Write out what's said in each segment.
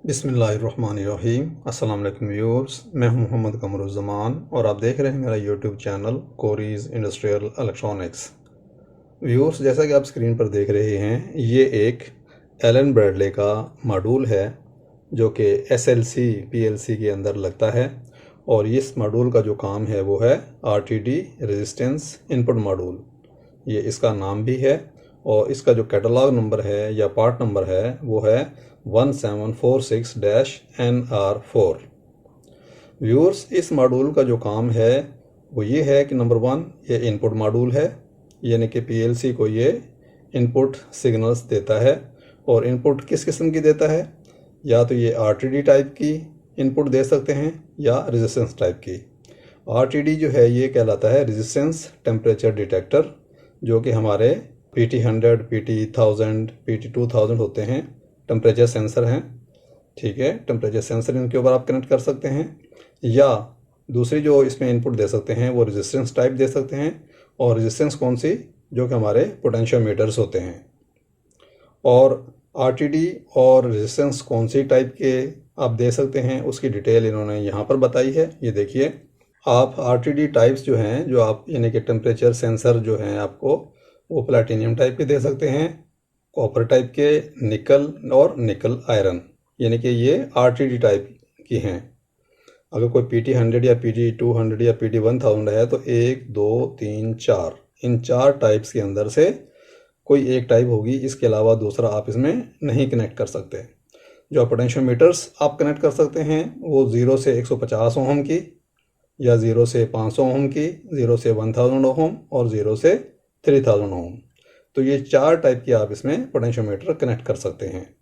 बिस्मिल्लाहिर्रहमानिर्रहीम। अस्सलाम वालेकुम व्यूअर्स, मैं हूं मोहम्मद कमरुज़्ज़मान और आप देख रहे हैं मेरा YouTube channel Kori's industrial electronics. Viewers, जैसा कि आप स्क्रीन पर देख रहे हैं, ये एक एलन ब्रैडले का मॉड्यूल है जो कि एसएलसी पीएलसी के अंदर लगता है। और इस मॉड्यूल का जो काम है वो है आरटीडी रेजिस्टेंस इनपुट मॉड्यूल, ये इसका नाम भी है। और इसका जो कैटलॉग नंबर है या पार्ट नंबर है वो है 1746-NR4। व्यूअर्स, इस मॉड्यूल का जो काम है वो ये है कि नंबर 1, ये इनपुट मॉड्यूल है, यानी कि पीएलसी को ये इनपुट सिग्नल्स देता है। और इनपुट किस किस्म की देता है? या तो ये आरटीडी टाइप की इनपुट दे सकते हैं या रेजिस्टेंस टाइप की। आरटीडी जो है ये कहलाता है रेजिस्टेंस टेम्परेचर डिटेक्टर, जो कि हमारे PT100, PT1000, PT2000 होते हैं, टेम्परेचर सेंसर हैं। ठीक है, टेम्परेचर सेंसर इनके ऊपर आप कनेक्ट कर सकते हैं। या दूसरी जो इसमें इनपुट दे सकते हैं वो रेजिस्टेंस टाइप दे सकते हैं। और रेजिस्टेंस कौन सी? जो कि हमारे पोटेंशियोमीटर्स होते हैं। और आरटीडी और रेजिस्टेंस कौन सी टाइप के आप दे सकते हैं उसकी डिटेल इन्होंने यहाँ पर बताई है। ये देखिए, आप आरटीडी टाइप्स जो हैं, जो आप यानी कि टेम्परेचर सेंसर जो हैं आपको, वो प्लैटिनियम टाइप के दे सकते हैं, कॉपर टाइप के, निकल और निकल आयरन, यानी कि ये आरटीडी टाइप की हैं। अगर कोई PT100 या PT200 या PT1000 है तो 1, 2, 3, 4, इन 4 टाइप्स के अंदर से कोई एक टाइप होगी, इसके अलावा दूसरा आप इसमें नहीं कनेक्ट कर सकते। जो पोटेंशियोमीटर्स आप कनेक्ट कर सकते हैं वो 0 से 150 ओम की, या 0 से 500 ओम की, 0 से 1000 ओम और 0 से 3000 ओम। तो ये 4 टाइप की आप इसमें पोटेंशियोमीटर कनेक्ट कर सकते हैं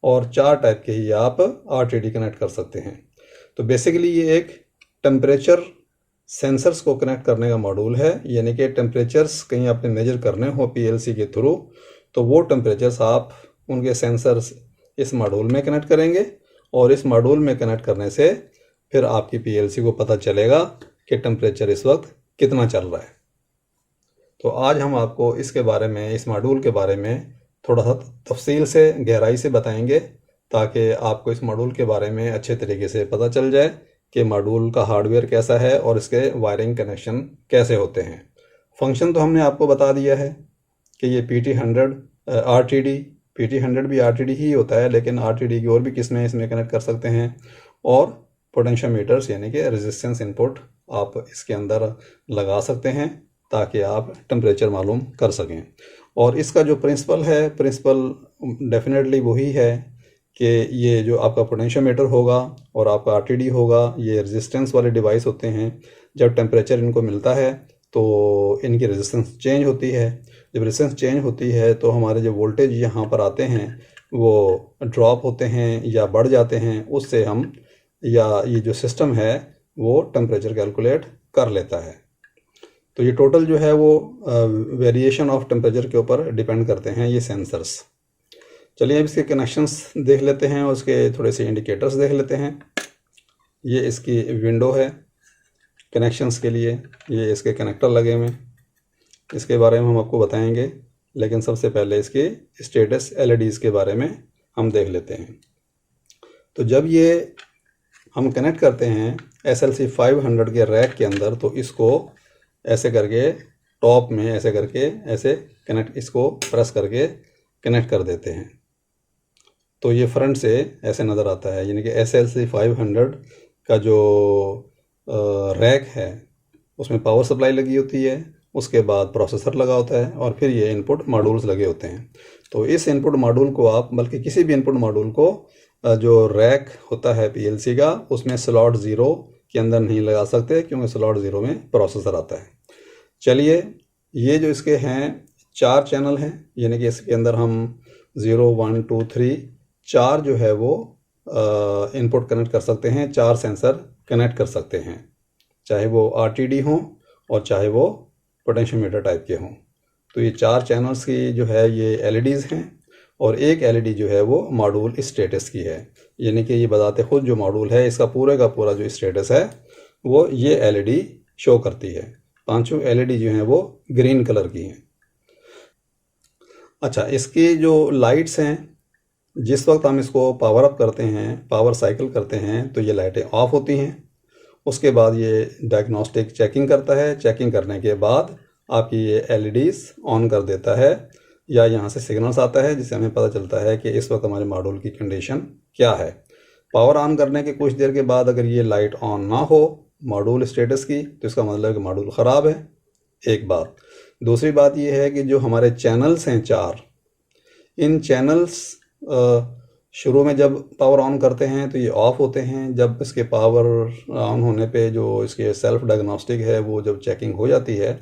और 4 टाइप के ही आप आरटीडी कनेक्ट कर सकते हैं। तो बेसिकली ये एक टेम्परेचर सेंसर्स को कनेक्ट करने का मॉड्यूल है, यानी कि टेम्परेचर्स कहीं आपने मेजर करने हो पीएलसी के थ्रू, तो वो टेम्परेचर्स आप उनके सेंसर्स इस मॉड्यूल में कनेक्ट करेंगे। और इस मॉड्यूल में कनेक्ट करने से फिर आपकी पीएलसी को पता चलेगा कि टेम्परेचर इस वक्त कितना चल रहा है। तो आज हम आपको इसके बारे में, इस मॉड्यूल के बारे में थोड़ा सा तफसील से, गहराई से बताएंगे, ताकि आपको इस मॉड्यूल के बारे में अच्छे तरीके से पता चल जाए कि मॉड्यूल का हार्डवेयर कैसा है और इसके वायरिंग कनेक्शन कैसे होते हैं। फंक्शन तो हमने आपको बता दिया है कि ये PT100 आरटीडी, PT100 भी आरटीडी ही होता है, लेकिन आरटीडी की और भी किस्में इसमें कनेक्ट कर सकते हैं। और पोटेंशियोमीटर्स यानी कि रेजिस्टेंस इनपुट आप इसके अंदर लगा सकते हैं ताकि आप टेम्परेचर मालूम कर सकें। और इसका जो प्रिंसिपल है, प्रिंसिपल डेफिनेटली वही है कि ये जो आपका पोटेंशियोमीटर होगा और आपका आरटीडी होगा, ये रेजिस्टेंस वाले डिवाइस होते हैं। जब टेम्परेचर इनको मिलता है तो इनकी रेजिस्टेंस चेंज होती है। जब रेजिस्टेंस चेंज होती है तो हमारे जो वोल्टेज यहाँ पर आते हैं वो ड्रॉप होते हैं या बढ़ जाते हैं, उससे हम, या ये जो सिस्टम है वो टेम्परेचर कैलकुलेट कर लेता है। तो ये टोटल जो है वो वेरिएशन ऑफ टेम्परेचर के ऊपर डिपेंड करते हैं ये सेंसर्स। चलिए अब इसके कनेक्शंस देख लेते हैं और उसके थोड़े से इंडिकेटर्स देख लेते हैं। ये इसकी विंडो है कनेक्शंस के लिए, ये इसके कनेक्टर लगे हुए हैं, इसके बारे में हम आपको बताएंगे। लेकिन सबसे पहले इसके स्टेटस LEDs के बारे में हम देख लेते हैं। तो जब ये हम कनेक्ट करते हैं SLC 500 के रैक के अंदर, तो इसको ऐसे करके टॉप में ऐसे करके ऐसे कनेक्ट, इसको प्रेस करके कनेक्ट कर देते हैं। तो ये फ्रंट से ऐसे नज़र आता है, यानी कि SLC 500 का जो रैक है उसमें पावर सप्लाई लगी होती है, उसके बाद प्रोसेसर लगा होता है और फिर ये इनपुट मॉड्यूल्स लगे होते हैं। तो इस इनपुट मॉड्यूल को आप, बल्कि किसी भी इनपुट मॉड्यूल को, जो रैक होता है पीएलसी का, उसमें स्लॉट 0 के अंदर नहीं लगा सकते, क्योंकि स्लॉट 0 में प्रोसेसर आता है। चलिए, ये जो इसके हैं 4 चैनल हैं, यानी कि इसके अंदर हम 0, 1, 2, 3 4 जो है वो इनपुट कनेक्ट कर सकते हैं, 4 सेंसर कनेक्ट कर सकते हैं, चाहे वो आरटीडी हों और चाहे वो पोटेंशियोमीटर टाइप के हों। तो ये 4 चैनल्स की जो है ये LEDs हैं और एक LED जो है वो मॉड्यूल स्टेटस की है, यानी कि ये बताते खुद जो मॉड्यूल है इसका पूरे का पूरा जो स्टेटस है वो ये LED शो करती है। 5 LED जो हैं वो ग्रीन कलर की हैं। अच्छा, इसकी जो लाइट्स हैं, जिस वक्त हम इसको पावर अप करते हैं, पावर साइकिल करते हैं, तो ये लाइटें ऑफ होती हैं। उसके बाद ये डायग्नोस्टिक चेकिंग करता है। चेकिंग करने के बाद आपकी ये एलईडीज़ ऑन कर देता है, या यहाँ से सिग्नल्स आता है जिससे हमें पता चलता है कि इस वक्त हमारे मॉड्यूल की कंडीशन क्या है। पावर ऑन करने के कुछ देर के बाद अगर ये लाइट ऑन ना हो मॉड्यूल स्टेटस की, तो इसका मतलब है कि मॉड्यूल ख़राब है, एक बात। दूसरी बात ये है कि जो हमारे चैनल्स हैं 4, इन चैनल्स शुरू में जब पावर ऑन करते हैं तो ये ऑफ़ होते हैं। जब इसके पावर ऑन होने पे जो इसके सेल्फ डायग्नोस्टिक है वो जब चेकिंग हो जाती है,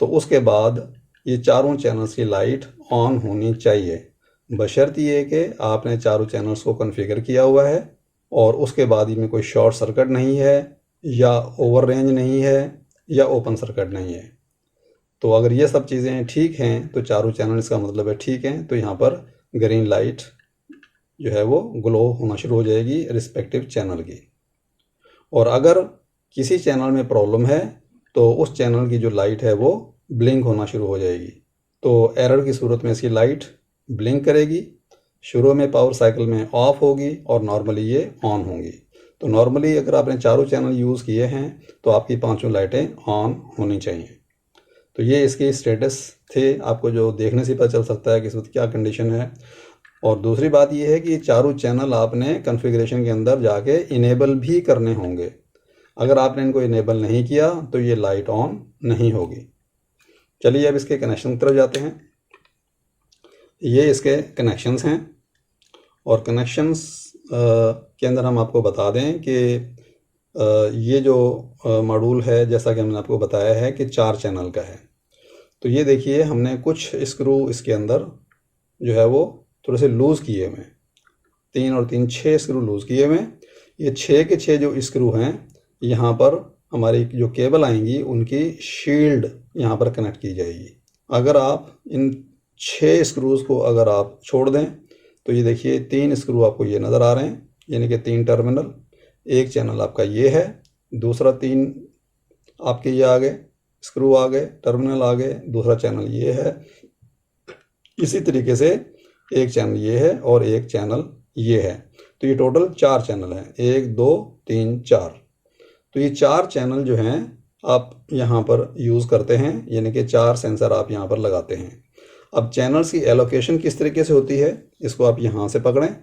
तो उसके बाद ये चारों चैनल्स की लाइट ऑन होनी चाहिए, बशर्ते ये कि आपने चारों चैनल्स को कॉन्फ़िगर किया हुआ है और उसके बाद इनमें कोई शॉर्ट सर्किट नहीं है, या ओवर रेंज नहीं है, या ओपन सर्किट नहीं है। तो अगर ये सब चीज़ें ठीक हैं तो चारों चैनल, इसका मतलब है ठीक हैं, तो यहाँ पर ग्रीन लाइट जो है वो ग्लो होना शुरू हो जाएगी रिस्पेक्टिव चैनल की। और अगर किसी चैनल में प्रॉब्लम है तो उस चैनल की जो लाइट है वो ब्लिंक होना शुरू हो जाएगी। तो एरर की सूरत में इसकी लाइट ब्लिंक करेगी, शुरू में पावर साइकिल में ऑफ होगी और नॉर्मली ये ऑन होंगी। तो नॉर्मली अगर आपने चारों चैनल यूज़ किए हैं तो आपकी पांचों लाइटें ऑन होनी चाहिए। तो ये इसकी स्टेटस थे, आपको जो देखने से पता चल सकता है कि इस वक्त क्या कंडीशन है। और दूसरी बात ये है कि चारों चैनल आपने कॉन्फ़िगरेशन के अंदर जाके इनेबल भी करने होंगे। अगर आपने इनको इनेबल नहीं किया तो ये लाइट ऑन नहीं होगी। चलिए अब इसके कनेक्शन की तरफ जाते हैं। ये इसके कनेक्शंस हैं, और कनेक्शंस के अंदर हम आपको बता दें कि ये जो मॉड्यूल है, जैसा कि हमने आपको बताया है कि 4 चैनल का है। तो ये देखिए हमने कुछ स्क्रू इसके अंदर जो है वो थोड़े से लूज़ किए हुए हैं, 3 और 3 6 स्क्रू लूज़ किए हुए हैं। ये 6 के 6 जो स्क्रू हैं, यहाँ पर हमारी जो केबल आएंगी उनकी शील्ड यहाँ पर कनेक्ट की जाएगी। अगर आप इन 6 स्क्रूज़ को अगर आप छोड़ दें तो ये देखिए 3 स्क्रू आपको ये नज़र आ रहे हैं, यानी कि 3 टर्मिनल। एक चैनल आपका ये है, दूसरा 3 आपके ये आ गए, स्क्रू आ गए, टर्मिनल आ गए, दूसरा चैनल ये है। इसी तरीके से एक चैनल ये है और एक चैनल ये है। तो ये टोटल 4 चैनल हैं, 1 2 3 4। तो ये 4 चैनल जो हैं आप यहाँ पर यूज़ करते हैं, यानी कि 4 सेंसर आप यहाँ पर लगाते हैं। अब चैनल्स की एलोकेशन किस तरीके से होती है, इसको आप यहाँ से पकड़ें।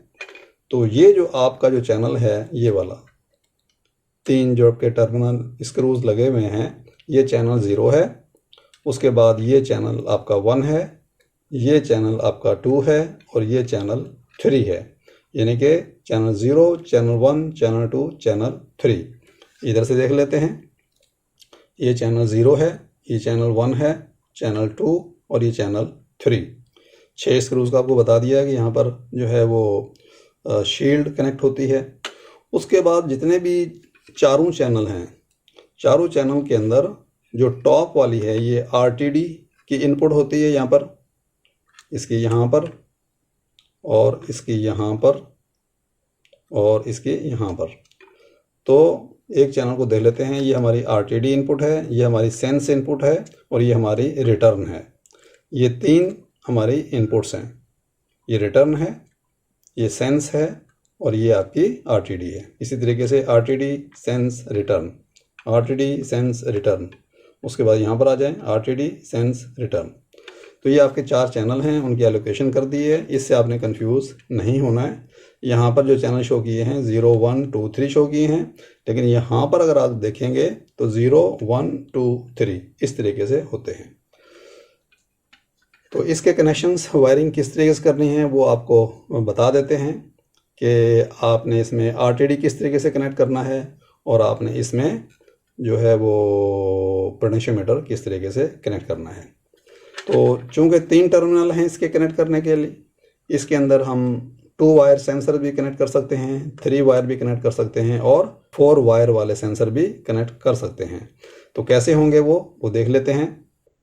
तो ये जो आपका जो चैनल है ये वाला, 3 जो आपके टर्मिनल स्क्रूज लगे हुए हैं, ये चैनल 0 है। उसके बाद ये चैनल आपका 1 है, ये चैनल आपका 2 है, और ये चैनल 3 है। यानी कि चैनल 0, चैनल 1, चैनल 2, चैनल 3। इधर से देख लेते हैं। ये चैनल 0 है, ये चैनल 1 है, चैनल 2 और ये चैनल 3। 6 स्क्रूज का आपको बता दिया है कि यहाँ पर जो है वो शील्ड कनेक्ट होती है। उसके बाद जितने भी चारों चैनल हैं, चारों चैनल के अंदर जो टॉप वाली है ये आरटीडी की इनपुट होती है, यहाँ पर, इसकी यहाँ पर, और इसकी यहाँ पर, और इसके यहाँ पर। तो एक चैनल को देख लेते हैं। ये हमारी आरटीडी इनपुट है, ये हमारी सेंस इनपुट है, और ये हमारी रिटर्न है। ये 3 हमारी इनपुट्स हैं। ये रिटर्न है, ये सेंस है, और ये आपकी आरटीडी है। इसी तरीके से RTD sense return, RTD sense return. उसके बाद यहाँ पर आ जाएं, आरटीडी सेंस रिटर्न। तो ये आपके 4 चैनल हैं, उनकी एलोकेशन कर दी है। इससे आपने कंफ्यूज नहीं होना है। यहाँ पर जो चैनल शो किए हैं 0 1 2 3 शो किए हैं, लेकिन यहाँ पर अगर आप देखेंगे तो 0 1 2 3 इस तरीके से होते हैं। तो इसके कनेक्शंस वायरिंग किस तरीके से करनी है वो आपको बता देते हैं कि आपने इसमें आरटीडी किस तरीके से कनेक्ट करना है, और आपने इसमें जो है वो पोटेंशियोमीटर किस तरीके से कनेक्ट करना है। तो चूँकि 3 टर्मिनल हैं इसके कनेक्ट करने के लिए, इसके अंदर हम 2 वायर सेंसर भी कनेक्ट कर सकते हैं, 3 वायर भी कनेक्ट कर सकते हैं, और 4 वायर वाले सेंसर भी कनेक्ट कर सकते हैं। तो कैसे होंगे वो देख लेते हैं।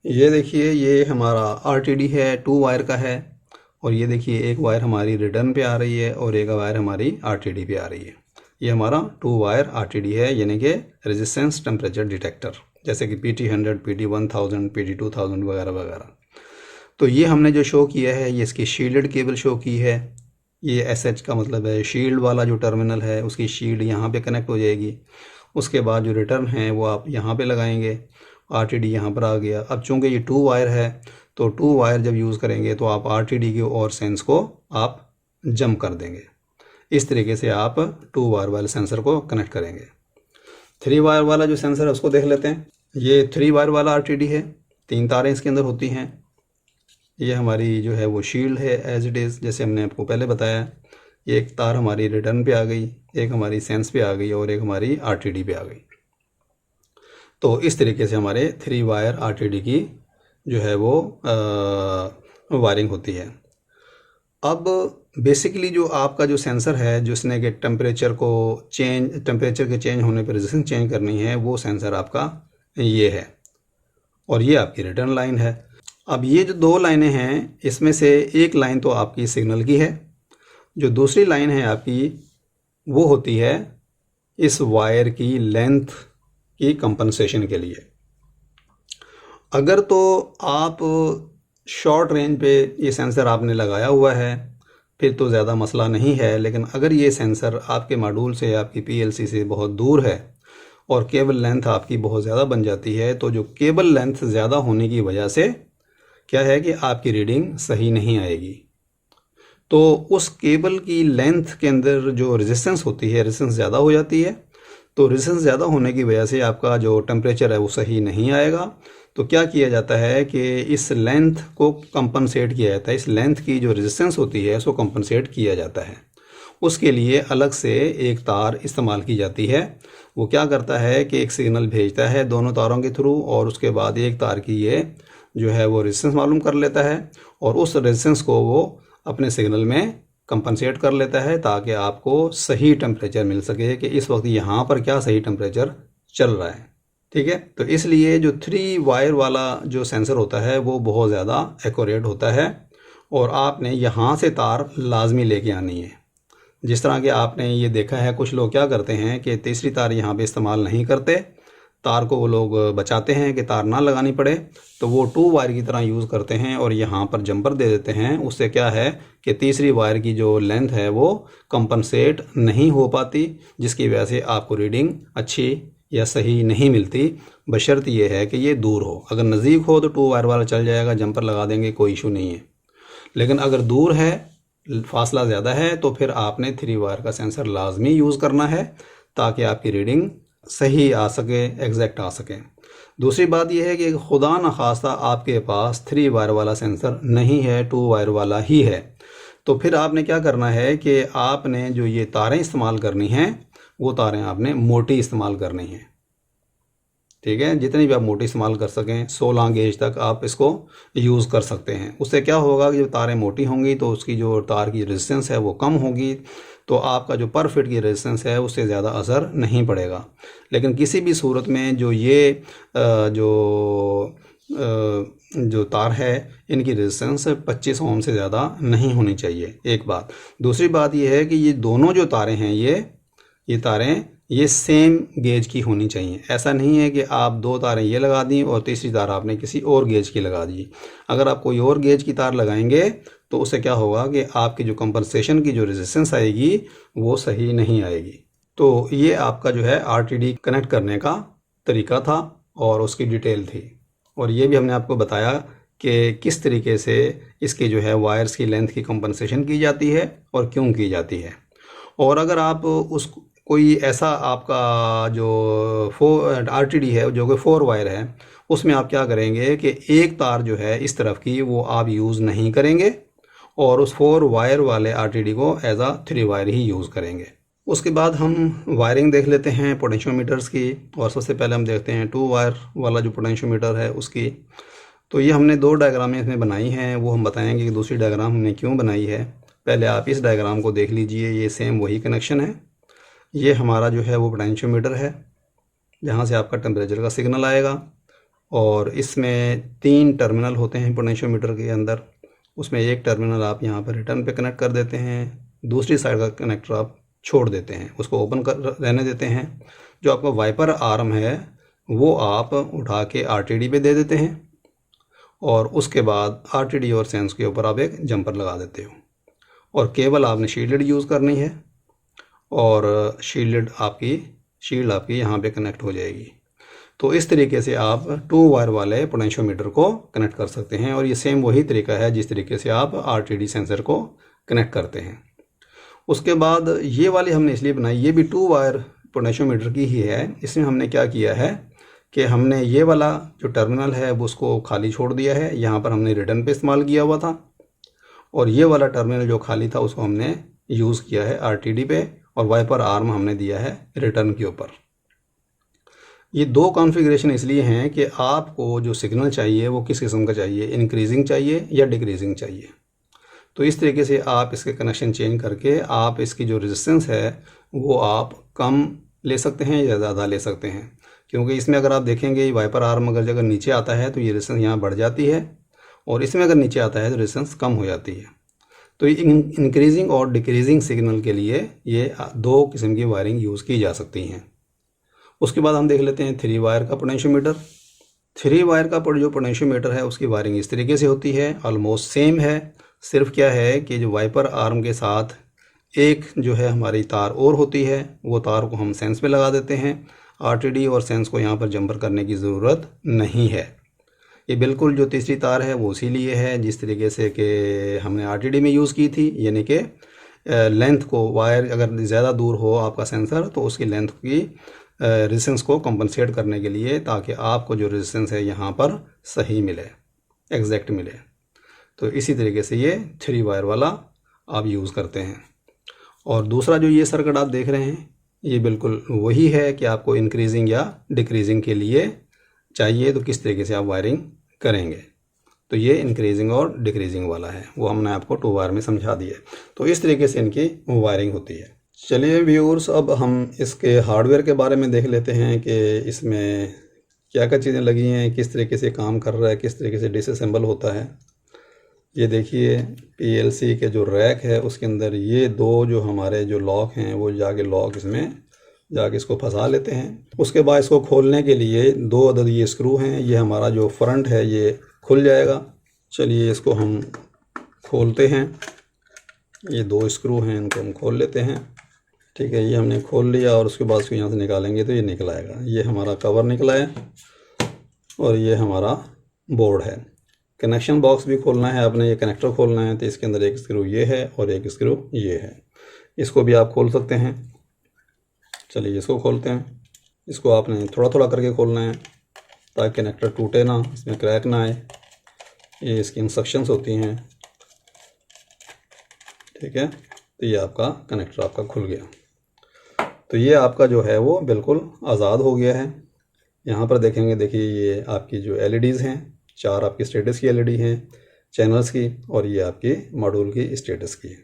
ये देखिए ये हमारा आरटीडी है, 2 वायर का है, और ये देखिए एक वायर हमारी रिटर्न पे आ रही है और एक वायर हमारी आरटीडी पे आ रही है। ये हमारा 2 वायर आरटीडी है, यानी कि रेजिस्टेंस टेम्परेचर डिटेक्टर, जैसे कि PT100, PT1000, PT2000 वगैरह वगैरह। तो ये हमने जो शो किया है ये इसकी शील्डेड केबल शो की है, ये SH का मतलब है शील्ड वाला जो टर्मिनल है उसकी शील्ड यहाँ पे कनेक्ट हो जाएगी। उसके बाद जो रिटर्न है वो आप यहाँ पे लगाएंगे, RTD यहाँ पर आ गया। अब चूँकि ये 2 वायर है तो 2 वायर जब यूज़ करेंगे तो आप RTD की और सेंस को आप जंप कर देंगे। इस तरीके से आप 2 वायर वाले सेंसर को कनेक्ट करेंगे। 3 वायर वाला जो सेंसर है उसको देख लेते हैं। ये 3 वायर वाला RTD है, 3 तारें इसके अंदर होती हैं। ये हमारी जो है वो शील्ड है एज इट इज़, जैसे हमने आपको पहले बताया। एक तार हमारी रिटर्न पे आ गई, एक हमारी सेंस पे आ गई और एक हमारी RTD पे आ गई। तो इस तरीके से हमारे 3 वायर RTD की जो है वो वायरिंग होती है। अब बेसिकली जो आपका जो सेंसर है जिसने कि टेम्परेचर के चेंज होने पर रेजिस्टेंस चेंज करनी है, वो सेंसर आपका ये है और ये आपकी रिटर्न लाइन है। अब ये जो 2 लाइनें हैं इसमें से एक लाइन तो आपकी सिग्नल की है, जो दूसरी लाइन है आपकी वो होती है इस वायर की लेंथ की कंपनसेशन के लिए। अगर तो आप शॉर्ट रेंज पे ये सेंसर आपने लगाया हुआ है फिर तो ज़्यादा मसला नहीं है, लेकिन अगर ये सेंसर आपके मॉड्यूल से आपकी PLC से बहुत दूर है और केबल लेंथ आपकी बहुत ज़्यादा बन जाती है, तो जो केबल लेंथ ज़्यादा होने की वजह से क्या है कि आपकी रीडिंग सही नहीं आएगी। तो उस केबल की लेंथ के अंदर जो रेजिस्टेंस होती है, रेजिस्टेंस ज़्यादा हो जाती है। तो रेजिस्टेंस ज़्यादा होने की वजह से आपका जो टेम्परेचर है वो सही नहीं आएगा। तो क्या किया जाता है कि इस लेंथ को कंपनसेट किया जाता है, इस लेंथ की जो रेजिस्टेंस होती है उसको कंपनसेट किया जाता है। उसके लिए अलग से एक तार इस्तेमाल की जाती है। वो क्या करता है कि एक सिग्नल भेजता है दोनों तारों के थ्रू और उसके बाद एक तार की ये जो है वो रेजिस्टेंस मालूम कर लेता है और उस रेजिस्टेंस को वो अपने सिग्नल में कंपनसेट कर लेता है ताकि आपको सही टेम्परेचर मिल सके कि इस वक्त यहाँ पर क्या सही टेम्परेचर चल रहा है। ठीक है, तो इसलिए जो 3 वायर वाला जो सेंसर होता है वो बहुत ज़्यादा एक्यूरेट होता है और आपने यहाँ से तार लाजमी लेके आनी है। जिस तरह कि आपने ये देखा है कुछ लोग क्या करते हैं कि तीसरी तार यहाँ पे इस्तेमाल नहीं करते, तार को वो लोग बचाते हैं कि तार ना लगानी पड़े, तो वो 2 वायर की तरह यूज़ करते हैं और यहाँ पर जंपर दे देते हैं। उससे क्या है कि तीसरी वायर की जो लेंथ है वो कंपनसेट नहीं हो पाती, जिसकी वजह से आपको रीडिंग अच्छी या सही नहीं मिलती, बशर्त ये है कि ये दूर हो। अगर नज़दीक हो तो 2 वायर वाला चल जाएगा, जंपर लगा देंगे, कोई इशू नहीं है। लेकिन अगर दूर है, फासला ज़्यादा है, तो फिर आपने 3 वायर का सेंसर लाजमी यूज़ करना है ताकि आपकी रीडिंग सही आ सके, एग्जैक्ट आ सके। दूसरी बात यह है कि खुदा न खास्ता आपके पास 3 वायर वाला सेंसर नहीं है, 2 वायर वाला ही है, तो फिर आपने क्या करना है कि आपने जो ये तारें इस्तेमाल करनी हैं वो तारें आपने मोटी इस्तेमाल करनी हैं। ठीक है, जितनी भी आप मोटी इस्तेमाल कर सकें, 16 गेज तक आप इसको यूज़ कर सकते हैं। उससे क्या होगा कि जब तारें मोटी होंगी तो उसकी जो तार की रेजिस्टेंस है वो कम होगी, तो आपका जो पर फिट की रेजिस्टेंस है उससे ज़्यादा असर नहीं पड़ेगा। लेकिन किसी भी सूरत में जो ये जो तार है इनकी रेजिस्टेंस 25 ओम से ज़्यादा नहीं होनी चाहिए, एक बात। दूसरी बात ये है कि ये दोनों जो तारें हैं ये तारें ये सेम गेज की होनी चाहिए। ऐसा नहीं है कि आप 2 तारें ये लगा दी और तीसरी तार आपने किसी और गेज की लगा दी। अगर आप कोई और गेज की तार लगाएंगे तो उससे क्या होगा कि आपकी जो कंपनसेशन की जो रेजिस्टेंस आएगी वो सही नहीं आएगी। तो ये आपका जो है RTD कनेक्ट करने का तरीका था और उसकी डिटेल थी, और ये भी हमने आपको बताया कि किस तरीके से इसके जो है वायर्स की लेंथ की कंपनसेशन की जाती है और क्यों की जाती है। और अगर आप उस कोई ऐसा आपका जो RTD है जो कि 4 वायर है, उसमें आप क्या करेंगे कि एक तार जो है इस तरफ की वो आप यूज़ नहीं करेंगे और उस 4 वायर वाले RTD को एज आ 3 वायर ही यूज़ करेंगे। उसके बाद हम वायरिंग देख लेते हैं पोटेंशियोमीटर्स की, और सबसे पहले हम देखते हैं 2 वायर वाला जो पोटेंशियोमीटर है उसकी। तो ये हमने 2 डायग्रामें इसमें बनाई हैं, वो हम बताएंगे कि दूसरी डायग्राम हमने क्यों बनाई है। पहले आप इस डायग्राम को देख लीजिए, ये सेम वही कनेक्शन है। ये हमारा जो है वो पोटेंशियोमीटर है जहाँ से आपका टेम्परेचर का सिग्नल आएगा, और इसमें 3 टर्मिनल होते हैं पोटेंशियोमीटर के अंदर। उसमें एक टर्मिनल आप यहाँ पर रिटर्न पे कनेक्ट कर देते हैं, दूसरी साइड का कनेक्टर आप छोड़ देते हैं, उसको ओपन कर रहने देते हैं। जो आपका वाइपर आर्म है वो आप उठा के RTD पे दे देते हैं और उसके बाद RTD और सेंस के ऊपर आप एक जंपर लगा देते हो। और केबल आपने शील्डेड यूज़ करनी है और शील्ड आपकी यहाँ पे कनेक्ट हो जाएगी। तो इस तरीके से आप 2 वायर वाले पोटेंशियोमीटर को कनेक्ट कर सकते हैं और ये सेम वही तरीका है जिस तरीके से आप RTD सेंसर को कनेक्ट करते हैं। उसके बाद ये वाली हमने इसलिए बनाई, ये भी 2 वायर पोटेंशियोमीटर की ही है। इसमें हमने क्या किया है कि हमने ये वाला जो टर्मिनल है वो उसको खाली छोड़ दिया है, यहाँ पर हमने रिटर्न पे इस्तेमाल किया हुआ था, और ये वाला टर्मिनल जो खाली था उसको हमने यूज़ किया है RTD पे, और वाइपर आर्म हमने दिया है रिटर्न के ऊपर। ये 2 कॉन्फ़िगरेशन इसलिए हैं कि आपको जो सिग्नल चाहिए वो किस किस्म का चाहिए, इंक्रीजिंग चाहिए या डिक्रीजिंग चाहिए। तो इस तरीके से आप इसके कनेक्शन चेंज करके आप इसकी जो रेजिस्टेंस है वो आप कम ले सकते हैं या ज़्यादा ले सकते हैं, क्योंकि इसमें अगर आप देखेंगे वाइपर आर्म अगर नीचे आता है तो ये रेजिस्टेंस यहाँ बढ़ जाती है, और इसमें अगर नीचे आता है तो रेजिस्टेंस कम हो जाती है। तो इंक्रीजिंग और डिक्रीजिंग सिग्नल के लिए ये 2 किस्म की वायरिंग यूज़ की जा सकती हैं। उसके बाद हम देख लेते हैं 3 वायर का पोटेंशियोमीटर। 3 वायर का जो पोटेंशियोमीटर है उसकी वायरिंग इस तरीके से होती है, ऑलमोस्ट सेम है। सिर्फ क्या है कि जो वाइपर आर्म के साथ एक जो है हमारी तार और होती है, वो तार को हम सेंस पे लगा देते हैं। RTD और सेंस को यहाँ पर जंपर करने की ज़रूरत नहीं है। ये बिल्कुल जो तीसरी तार है वो उसी लिए है जिस तरीके से कि हमने RTD में यूज़ की थी, यानी कि लेंथ को, वायर अगर ज़्यादा दूर हो आपका सेंसर तो उसकी लेंथ की रेजिस्टेंस को कंपनसेट करने के लिए, ताकि आपको जो रेजिस्टेंस है यहाँ पर सही मिले, एग्जैक्ट मिले। तो इसी तरीके से ये 3 वायर वाला आप यूज़ करते हैं। और दूसरा जो ये सर्किट आप देख रहे हैं ये बिल्कुल वही है कि आपको इंक्रीजिंग या डिक्रीजिंग के लिए चाहिए तो किस तरीके से आप वायरिंग करेंगे। तो ये इंक्रीजिंग और डिक्रीजिंग वाला है, वो हमने आपको 2 वायर में समझा दिया। तो इस तरीके से इनकी वायरिंग होती है। चलिए व्यूअर्स, अब हम इसके हार्डवेयर के बारे में देख लेते हैं कि इसमें क्या क्या चीज़ें लगी हैं, किस तरीके से काम कर रहा है, किस तरीके से डिसअसेंबल होता है। ये देखिए PLC के जो रैक है उसके अंदर ये 2 जो हमारे जो लॉक हैं वो जाके लॉक इसमें जाके इसको फंसा लेते हैं। उसके बाद इसको खोलने के लिए 2 अदद ये स्क्रू हैं। ये हमारा जो फ्रंट है ये खुल जाएगा। चलिए इसको हम खोलते हैं। ये 2 स्क्रू हैं, इनको हम खोल लेते हैं। ठीक है, ये हमने खोल लिया और उसके बाद इसको यहाँ से निकालेंगे तो ये निकल आएगा। ये हमारा कवर निकला है और ये हमारा बोर्ड है। कनेक्शन बॉक्स भी खोलना है आपने, ये कनेक्टर खोलना है तो इसके अंदर एक स्क्रू ये है और एक स्क्रू ये है, इसको भी आप खोल सकते हैं। चलिए इसको खोलते हैं। इसको आपने थोड़ा थोड़ा करके खोलना है ताकि कनेक्टर टूटे ना, इसमें क्रैक ना आए। ये इसकी इंस्ट्रक्शंस होती हैं। ठीक है, तो ये आपका कनेक्टर आपका खुल गया। तो ये आपका जो है वो बिल्कुल आज़ाद हो गया है। यहाँ पर देखेंगे, देखिए ये आपकी जो LEDs हैं, 4 आपकी स्टेटस की LED हैं चैनल्स की, और ये आपकी मॉड्यूल की स्टेटस की है।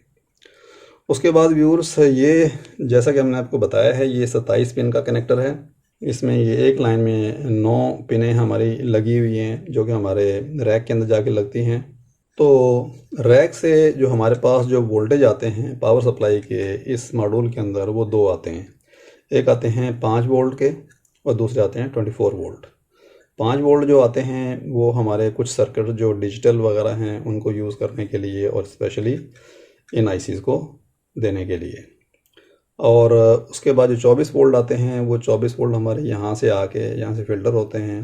उसके बाद व्यूअर्स, ये जैसा कि हमने आपको बताया है ये 27 पिन का कनेक्टर है। इसमें ये एक लाइन में 9 पिनें हमारी लगी हुई हैं जो कि हमारे रैक के अंदर जाके लगती हैं। तो रैक से जो हमारे पास जो वोल्टेज आते हैं पावर सप्लाई के इस मॉड्यूल के अंदर वो 2 आते हैं। एक आते हैं 5 वोल्ट के और दूसरे आते हैं 24 वोल्ट। 5 वोल्ट जो आते हैं वो हमारे कुछ सर्किट जो डिजिटल वगैरह हैं उनको यूज़ करने के लिए और स्पेशली इन ICs को देने के लिए। और उसके बाद जो 24 वोल्ट आते हैं वो 24 वोल्ट हमारे यहाँ से आके यहाँ से फ़िल्टर होते हैं।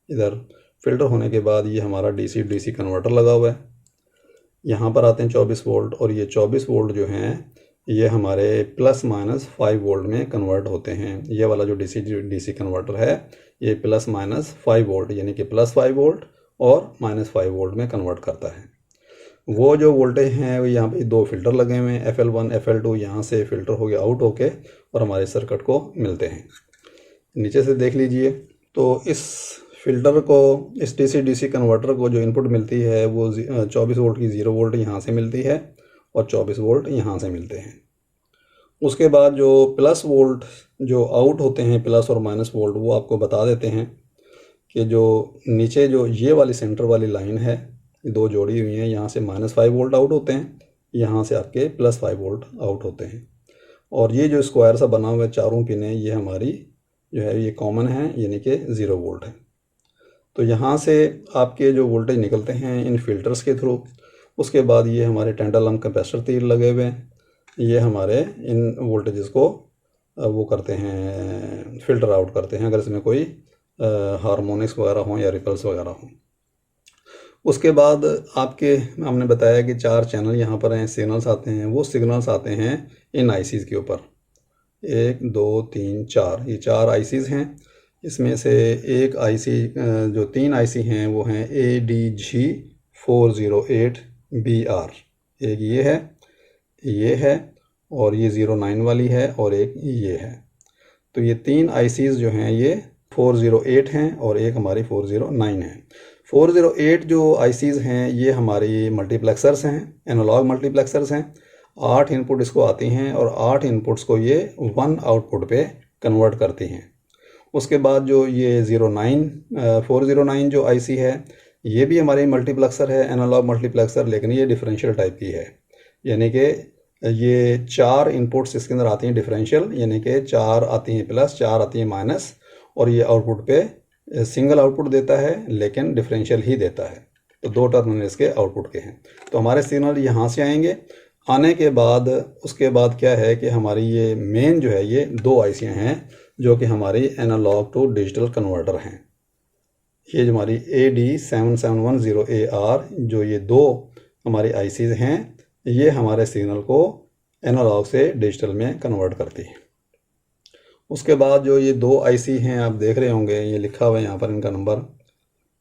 इधर फ़िल्टर होने के बाद ये हमारा DC कन्वर्टर लगा हुआ है, यहाँ पर आते हैं 24 वोल्ट, और ये 24 वोल्ट जो हैं ये हमारे ±5 वोल्ट में कन्वर्ट होते हैं। ये वाला जो DC कन्वर्टर है ये ±5 वोल्ट यानी कि +5 वोल्ट और -5 वोल्ट में कन्वर्ट करता है। वो जो वोल्टेज हैं वो यहाँ पे 2 फिल्टर लगे हुए हैं, FL1 FL2, यहाँ से फ़िल्टर हो गया आउट होके और हमारे सर्किट को मिलते हैं। नीचे से देख लीजिए, तो इस फ़िल्टर को, इस DC कन्वर्टर को जो इनपुट मिलती है वो 24 वोल्ट की 0 वोल्ट यहाँ से मिलती है और 24 वोल्ट यहाँ से मिलते हैं। उसके बाद जो प्लस वोल्ट जो आउट होते हैं, प्लस और माइनस वोल्ट, वो आपको बता देते हैं कि जो नीचे जो ये वाली सेंटर वाली लाइन है, 2 जोड़ी हुई हैं, यहाँ से -5 वोल्ट आउट होते हैं, यहाँ से आपके +5 वोल्ट आउट होते हैं। और ये जो स्क्वायर सा बना हुआ है 4 पिनें, ये हमारी जो है ये कॉमन है यानी कि 0 वोल्ट है। तो यहाँ से आपके जो वोल्टेज निकलते हैं इन फिल्टर्स के थ्रू, उसके बाद ये हमारे टेंडुलम कैपेसिटर तीर लगे हुए हैं, ये हमारे इन वोल्टेजेस को वो करते हैं, फ़िल्टर आउट करते हैं अगर इसमें कोई हार्मोनिक्स वगैरह हों या रिपल्स वगैरह हों। उसके बाद आपके हमने बताया कि 4 चैनल यहाँ पर हैं, सिग्नल्स आते हैं, वो सिग्नल्स आते हैं इन आईसीज़ के ऊपर। 1 2 3 4, ये 4 आईसीज़ हैं। इसमें से एक आईसी जो 3 आईसी हैं वो हैं ADG408BR, एक ये है और ये 09 वाली है और एक ये है। तो ये 3 आईसीज़ जो हैं ये 408 हैं और एक हमारी 409 है। 408 जो आईसीज़ हैं ये हमारी मल्टीप्लेक्सर्स हैं, एनालॉग मल्टीप्लेक्सर्स हैं। 8 इनपुट इसको आती हैं और 8 इनपुट्स को ये 1 आउटपुट पे कन्वर्ट करती हैं। उसके बाद जो ये 409 जो आईसी है ये भी हमारी मल्टीप्लेक्सर है, एनालॉग मल्टीप्लेक्सर, लेकिन ये डिफरेंशियल टाइप की है। यानी कि ये 4 इनपुट्स इसके अंदर आती हैं डिफरेंशियल, यानी कि 4 आती हैं प्लस, 4 आती हैं माइनस, और ये आउटपुट पे सिंगल आउटपुट देता है लेकिन डिफरेंशियल ही देता है। तो 2 टर्मिनल इसके आउटपुट के हैं। तो हमारे सिग्नल यहाँ से आएंगे। आने के बाद उसके बाद क्या है कि हमारी ये मेन जो है ये 2 आईसियाँ हैं जो कि हमारी एनालॉग टू डिजिटल कन्वर्टर हैं। ये जो हमारी AD7710AR जो ये 2 हमारी आईसीज़ हैं ये हमारे सिग्नल को एनालॉग से डिजिटल में कन्वर्ट करती है। उसके बाद जो ये 2 आईसी हैं आप देख रहे होंगे, ये लिखा हुआ है यहाँ पर इनका नंबर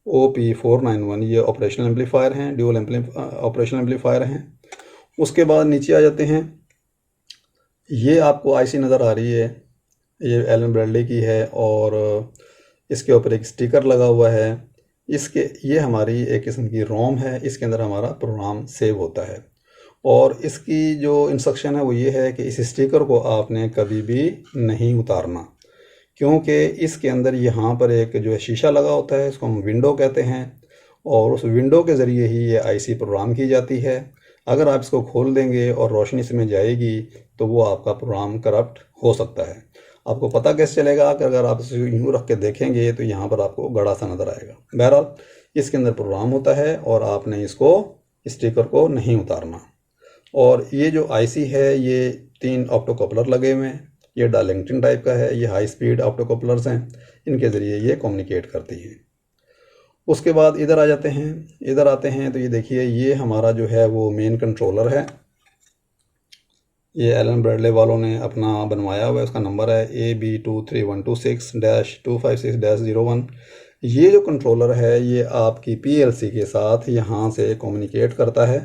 OP491, ये ऑपरेशनल एम्पलीफायर हैं, ड्यूल ऑपरेशनल एम्पलीफायर हैं। उसके बाद नीचे आ जाते हैं, ये आपको आईसी नज़र आ रही है, ये एलन ब्रैडली की है और इसके ऊपर एक स्टिकर लगा हुआ है। ये हमारी एक किस्म की रोम है, इसके अंदर हमारा प्रोग्राम सेव होता है। और इसकी जो इंस्ट्रक्शन है वो ये है कि इस स्टिकर को आपने कभी भी नहीं उतारना, क्योंकि इसके अंदर यहाँ पर एक जो है शीशा लगा होता है, इसको हम विंडो कहते हैं, और उस विंडो के ज़रिए ही ये आईसी प्रोग्राम की जाती है। अगर आप इसको खोल देंगे और रोशनी इसमें जाएगी तो वो आपका प्रोग्राम करप्ट हो सकता है। आपको पता कैसे चलेगा कि अगर आप इसे यूँ रख के देखेंगे तो यहाँ पर आपको गड़ा सा नज़र आएगा। बहरहाल इसके अंदर प्रोग्राम होता है और आपने इसको स्टिकर को नहीं उतारना। और ये जो आईसी है ये 3 ऑप्टोकपलर लगे हुए हैं, ये डार्लिंगटन टाइप का है, ये हाई स्पीड ऑप्टोकपलर्स हैं, इनके ज़रिए ये कम्युनिकेट करती हैं। उसके बाद इधर आते हैं तो ये देखिए ये हमारा जो है वो मेन कंट्रोलर है, ये एलन ब्रैडले वालों ने अपना बनवाया हुआ है, उसका नंबर है AB23126-256-01। ये जो कंट्रोलर है ये आपकी पीएलसी के साथ यहाँ से कम्युनिकेट करता है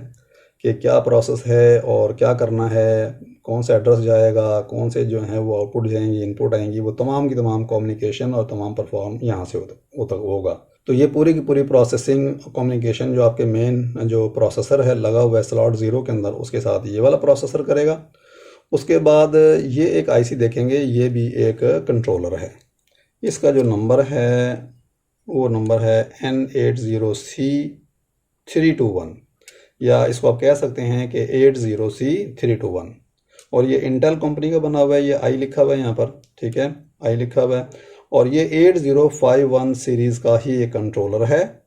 कि क्या प्रोसेस है और क्या करना है, कौन सा एड्रेस जाएगा, कौन से जो हैं वो आउटपुट जाएंगी, इनपुट आएंगी, वो तमाम की तमाम कम्युनिकेशन और तमाम परफॉर्म यहाँ से होगा। तो ये पूरी की पूरी प्रोसेसिंग कम्युनिकेशन जो आपके मेन जो प्रोसेसर है लगा हुआ है स्लॉट 0 के अंदर, उसके साथ ये वाला प्रोसेसर करेगा। उसके बाद ये एक आईसी देखेंगे, ये भी एक कंट्रोलर है, इसका जो नंबर है वो नंबर है N80C321, या इसको आप कह सकते हैं कि 80C321। और ये इंटेल कंपनी का बना हुआ है, ये आई लिखा हुआ है यहाँ पर, ठीक है, आई लिखा हुआ है। और ये 8051 सीरीज़ का ही एक कंट्रोलर है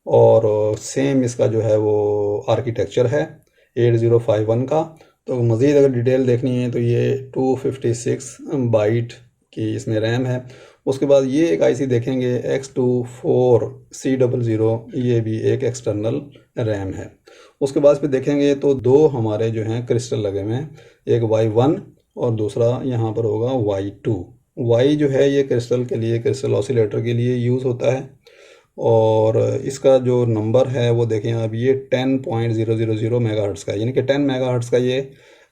और सेम इसका जो है वो आर्किटेक्चर है 8051 का। तो मज़ीद अगर डिटेल देखनी है तो ये 256 बाइट की इसमें रैम है। उसके बाद ये एक आईसी देखेंगे X24C00, ये भी एक एक्सटर्नल रैम है। उसके बाद फिर देखेंगे तो 2 हमारे जो हैं क्रिस्टल लगे हुए हैं, एक Y1 और दूसरा यहाँ पर होगा Y2। Y जो है ये क्रिस्टल के लिए, क्रिस्टल ऑसिलेटर के लिए यूज़ होता है और इसका जो नंबर है वो देखें आप, ये 10.000 मेगाहर्ट्ज़ का है, यानी कि 10 मेगाहर्ट्ज़ का ये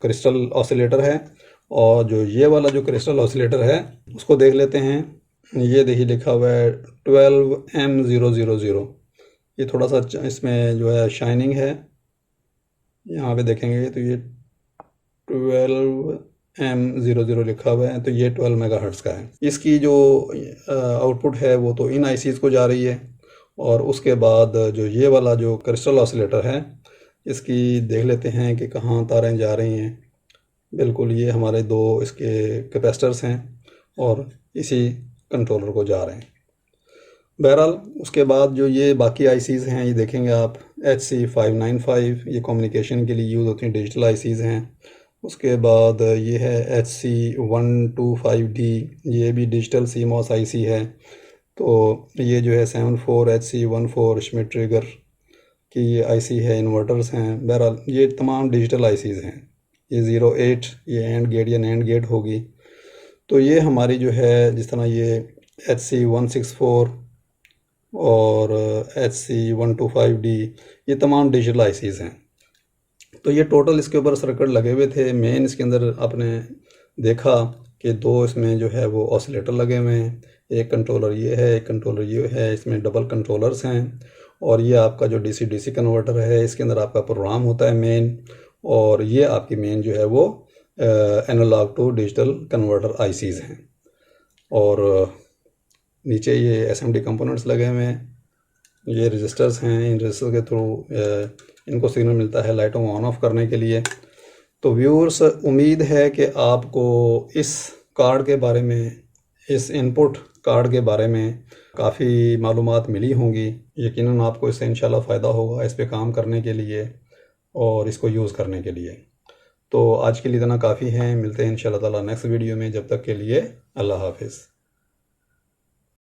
क्रिस्टल ऑसिलेटर है। और जो ये वाला जो क्रिस्टल ऑसिलेटर है उसको देख लेते हैं, ये देखिए लिखा हुआ है 12M000। ये थोड़ा सा इसमें जो है शाइनिंग है, यहाँ पे देखेंगे तो ये 12M00 लिखा हुआ है, तो ये 12 मेगाहर्ट्ज़ का है। इसकी जो आउटपुट है वो तो इन आईसीज़ को जा रही है। और उसके बाद जो ये वाला जो क्रिस्टल ऑसिलेटर है इसकी देख लेते हैं कि कहाँ तारें जा रही हैं। बिल्कुल ये हमारे 2 इसके कैपेसिटर्स हैं और इसी कंट्रोलर को जा रहे हैं। बहरहाल उसके बाद जो ये बाकी आईसीज़ हैं, ये देखेंगे आप HC595, ये कम्युनिकेशन के लिए यूज़ होती हैं, डिजिटल आईसीज़ हैं। उसके बाद ये है HC125D, ये भी डिजिटल CMOS आईसी है। तो ये जो है 74HC14 श्मिट ट्रिगर की ये आईसी है, इन्वर्टर्स हैं। बहरहाल ये तमाम डिजिटल आईसीज़ हैं। ये 08, ये एंड गेट या नैंड गेट होगी। तो ये हमारी जो है, जिस तरह ये HC164 और HC125D, ये तमाम डिजिटल आईसीज़ हैं। तो ये टोटल इसके ऊपर सर्किट लगे हुए थे। मेन इसके अंदर आपने देखा कि 2 इसमें जो है वो ऑसिलेटर लगे हुए हैं। एक कंट्रोलर ये है, एक कंट्रोलर ये है, इसमें डबल कंट्रोलर्स हैं। और ये आपका जो डीसी डीसी कन्वर्टर है, इसके अंदर आपका प्रोग्राम होता है मेन। और ये आपकी मेन जो है वो एनालॉग टू डिजिटल कन्वर्टर आईसीज़ हैं। और नीचे ये एसएमडी कंपोनेंट्स लगे हुए हैं, ये रजिस्टर्स हैं। इन रजिस्टर के थ्रू इनको सिग्नल मिलता है लाइटों को ऑन ऑफ करने के लिए। तो व्यूअर्स, उम्मीद है कि आपको इस कार्ड के बारे में, इस इनपुट कार्ड के बारे में काफ़ी मालूमात मिली होंगी। यकीनन आपको इससे इंशाल्लाह फ़ायदा होगा इस पे काम करने के लिए और इसको यूज़ करने के लिए। तो आज के लिए इतना काफ़ी है। मिलते हैं इंशाल्लाह ताला नेक्स्ट वीडियो में। जब तक के लिए अल्लाह हाफिज़।